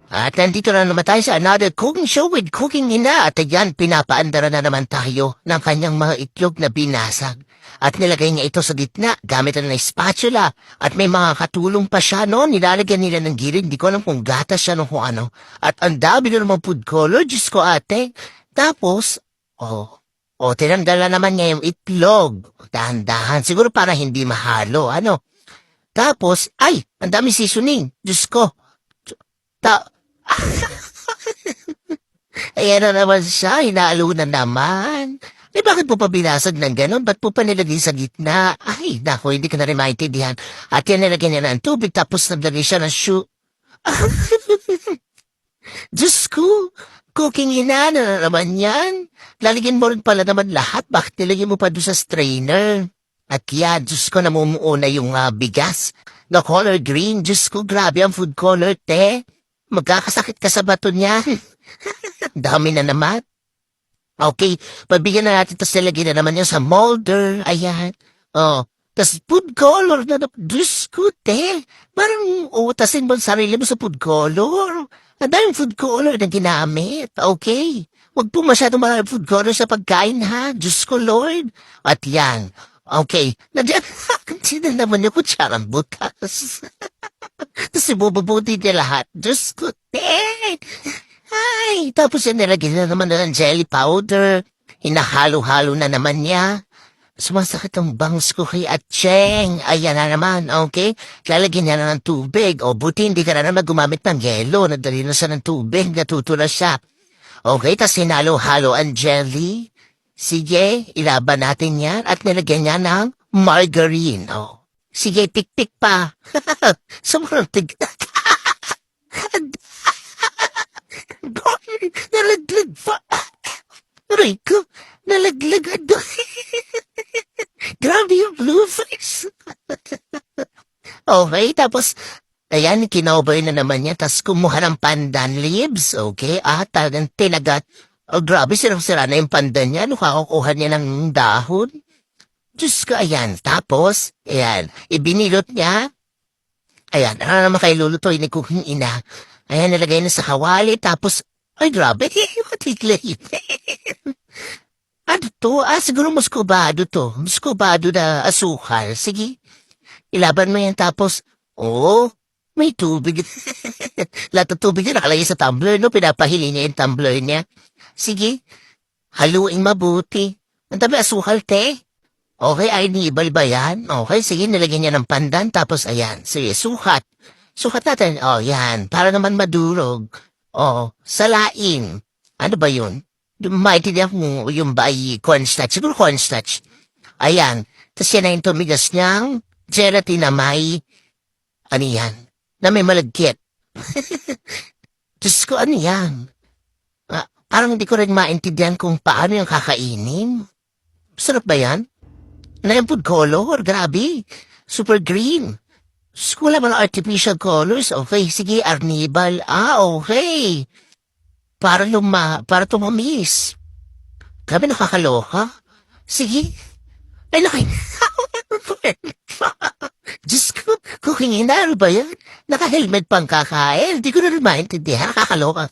At nandito na naman tayo sa another cooking show with Cooking Ina. At ayan, pinapaandara na naman tayo ng kanyang mga itlog na binasag. At nilagay niya ito sa gitna gamit na ng spatula. At may mga katulong pa siya, no? Nilalagyan nila ng giling. Di ko alam kung gatas siya no kung ano. At ang dami na naman food color. Diyos ko ate. Tapos, tinanggal na naman niya yung itlog. Dahan-dahan. Siguro para hindi mahalo, ano? Tapos, ang dami seasoning. Diyos ko. Ayan na naman siya, hinalo na naman. Bakit po pa binasag ng ganon? Ba't po pa nilagay sa gitna? Ay, naku, hindi ko na rin maintindihan. At yan nilagyan niya ng tubig, tapos nilagay siya ng Diyos ko, cooking ina na naman yan. Lalagyan mo rin pala naman lahat. Bakit nilagyan mo pa doon sa strainer? At yan, Diyos ko, namumuo na yung bigas. The color green, Diyos ko, grabe ang food color, te. Magkakasakit ka sa bato niya. Dami na naman. Okay, pabigyan na natin, tapos nilagyan na naman yan sa molder. Ayan. Tapos food color na naman. Diyos ko, te. Parang utasin mo ang sarili mo sa food color. Ang daming food color na ginamit. Okay. Huwag po masyadong maraming food color sa pagkain, ha? Diyos ko, Lord. At yan. Okay. Nandiyan. Sino naman yung kutsarang butas? Tapos ibububuti niya lahat. Diyos ko, ten! Ay, tapos yan nilagyan na naman ng jelly powder. Hinahalo-halo na naman niya. Sumasakit ang bangs ko kay Atcheng. Ayan na naman, okay? Lalagyan niya na ng tubig. Buti hindi ka na naman gumamit ng yelo. Nadali na siya ng tubig. Natuto na siya. Okay, tapos hinalo-halo ang jelly. Sige, ilaban natin yan. At nilagyan niya ng margarine. Sige, tik-tik pa. Sobrang tik-tik. Nalaglag pa. Aray ko, nalaglag. Grabe yung blue face. Okay, tapos, ayan, kinover na naman niya. Tapos kumuha ng pandan leaves. Okay, talagang tinagat. Grabe, sirang-sira na yung pandan niya. Ano kakukuha niya ng dahon? Diyos ko, ayan. Tapos, ayan, ibinilot niya. Ayan, ano naman kayo lulutoy ni Cooking Ina? Ayan, nilagay na sa kawali. Tapos, ay, grabe. Matiklay. Ano to? Siguro muscovado to. Muscovado na asukal. Sige, ilaban mo yan. Tapos, may tubig. Lahat ng tubig niya nakalagay sa tumbler, no? Pinapahili niya yung tumbler niya. Sige, haluin mabuti. Ang dami asukal, te. Okay, ay nibal ba yan? Okay, sige, nilagyan niya ng pandan, tapos ayan, sige, sukat. Sukat natin, yan, para naman madurog. Salain. Ano ba yun? Maintindihan mo yung cornstarch, siguro cornstarch. Ayan, tapos yan na yung tumigas niyang gelatin na may, ano yan, na may malagkit. Diyos ko, ano yan? Parang hindi ko rin maintindihan kung paano yung kakainin. Sarap ba yan? Na yung food color, grabe. Super green. Wala man artificial colors. Okay, sige, arnibal. Okay. Para tumamis. Grabe, nakakaloka. Sige. Ay, Diyos ko, Cooking Ina, ano ba yan? Naka-helmet pang kakain. Hindi ko na rin maintindihan. Nakakaloka.